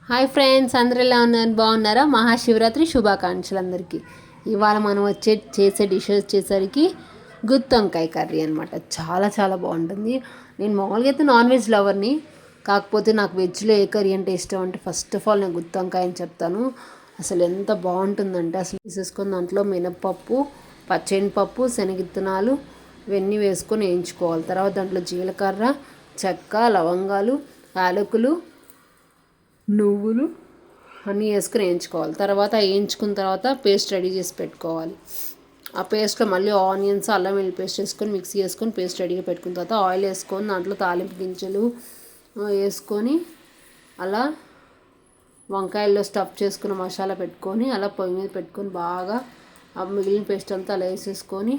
Hi friends, అందరూ ఎలా ఉన్నారు? బాగున్నారా? మహాశివరాత్రి శుభాకాంక్షలు అందరికీ. ఇవాళ మనం చేసే డిష్ వచ్చేసరికి గుత్తి వంకాయ కర్రీ అనమాట. చాలా చాలా బాగుంటుంది. నేను మామూలుగా అయితే నాన్ వెజ్ లవర్ని, కాకపోతే నాకు వెజ్లో ఏ కర్రీ అంటే ఇష్టం అంటే ఫస్ట్ ఆఫ్ ఆల్ నేను గుత్తి వంకాయ అని చెప్తాను. అసలు ఎంత బాగుంటుందంటే అసలు తీసేసుకొని దాంట్లో మినప్పప్పు, పచ్చెనపప్పు, శనగిత్తనాలు ఇవన్నీ వేసుకొని వేయించుకోవాలి. తర్వాత దాంట్లో జీలకర్ర, చెక్క, లవంగాలు, యాలకులు, నువ్వులు అన్నీ వేసుకుని వేయించుకోవాలి. తర్వాత వేయించుకున్న తర్వాత పేస్ట్ రెడీ చేసి పెట్టుకోవాలి. ఆ పేస్ట్లో మళ్ళీ ఆనియన్స్, అల్లం వెల్లుల్లి పేస్ట్ వేసుకొని మిక్సీ వేసుకొని పేస్ట్ రెడీగా పెట్టుకున్న తర్వాత ఆయిల్ వేసుకొని దాంట్లో తాలింపు గింజలు వేసుకొని అలా వంకాయల్లో స్టఫ్ చేసుకున్న మసాలా పెట్టుకొని అలా పొయ్యి మీద పెట్టుకొని బాగా ఆ మిగిలిన పేస్ట్ అంతా అలా వేసేసుకొని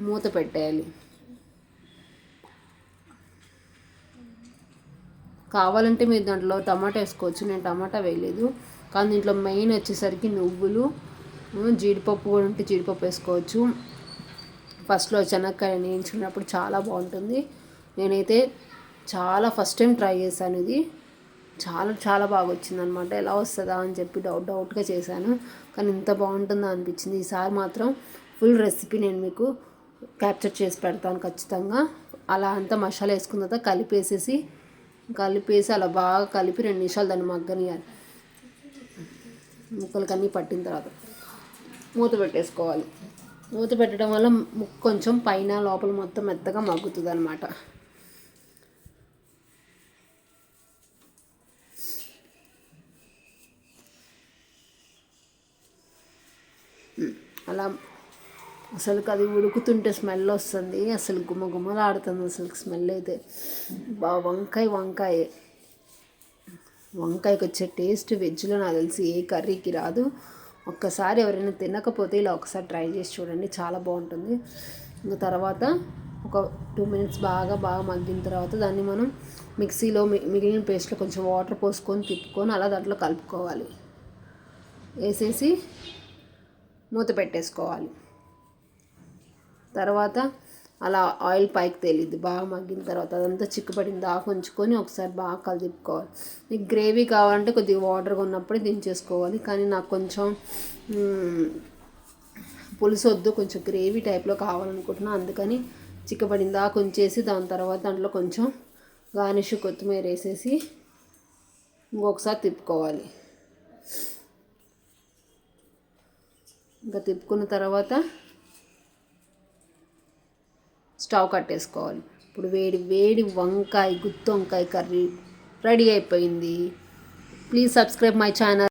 మూత పెట్టేయాలి. కావాలంటే మీరు దాంట్లో టమాటా వేసుకోవచ్చు, నేను టమాటా వేయలేదు. కానీ దీంట్లో మెయిన్ వచ్చేసరికి నువ్వులు, జీడిపప్పు కూడా ఉంటే జీడిపప్పు వేసుకోవచ్చు. ఫస్ట్లో శనక్కాయ వేయించుకున్నప్పుడు చాలా బాగుంటుంది. నేనైతే ఫస్ట్ టైం ట్రై చేశాను. ఇది చాలా చాలా బాగా వచ్చిందనమాట. ఎలా వస్తుందా అని చెప్పి డౌట్గా చేశాను, కానీ ఇంత బాగుంటుందా అనిపించింది. ఈసారి మాత్రం ఫుల్ రెసిపీ నేను మీకు క్యాప్చర్ చేసి పెడతాను ఖచ్చితంగా. అలా అంతా మసాలా వేసుకున్న తర్వాత కలిపేసి అలా బాగా కలిపి 2 నిమిషాలు దాన్ని మగ్గనియాలి. ముక్కలకి అన్నీ పట్టిన తర్వాత మూత పెట్టేసుకోవాలి. మూత పెట్టడం వల్ల ముక్క కొంచెం పైన లోపల మొత్తం మెత్తగా మగ్గుతుంది అనమాట. అలా అసలు అది ఉడుకుతుంటే స్మెల్ వస్తుంది, అసలు గుమ్మగుమ్మలాడుతుంది అసలు స్మెల్ అయితే. వంకాయకి వచ్చే టేస్ట్ వెజ్లో నాకు తెలిసి ఏ కర్రీకి రాదు. ఒక్కసారి ఎవరైనా తినకపోతే ఇలా ఒకసారి ట్రై చేసి చూడండి, చాలా బాగుంటుంది. ఇంకా తర్వాత ఒక 2 మినిట్స్ బాగా మగ్గిన తర్వాత దాన్ని మనం మిక్సీలో మిగిలిన పేస్ట్లో కొంచెం వాటర్ పోసుకొని తిప్పుకొని అలా దాంట్లో కలుపుకోవాలి. వేసేసి మూత పెట్టేసుకోవాలి. తర్వాత అలా ఆయిల్ పైకి తేలిద్ది బాగా మగ్గిన తర్వాత. అదంతా చిక్కుపడిన దాకా ఉంచుకొని ఒకసారి బాగా కలిపుకోవాలి. మీకు గ్రేవీ కావాలంటే కొద్దిగా వాటర్గా ఉన్నప్పుడే దించేసుకోవాలి, కానీ నాకు కొంచెం పులుసు వద్దు, కొంచెం గ్రేవీ టైప్లో కావాలనుకుంటున్నాను. అందుకని చిక్కపడిన దాకా ఉంచేసి దాని తర్వాత దాంట్లో కొంచెం గార్నిష్ కొత్తిమీర వేసేసి ఇంకొకసారి తిప్పుకోవాలి. ఇంకా తిప్పుకున్న తర్వాత స్టవ్ కట్టేసుకోవాలి. ఇప్పుడు వేడి గుత్తి వంకాయ కర్రీ రెడీ అయిపోయింది. Please subscribe my channel.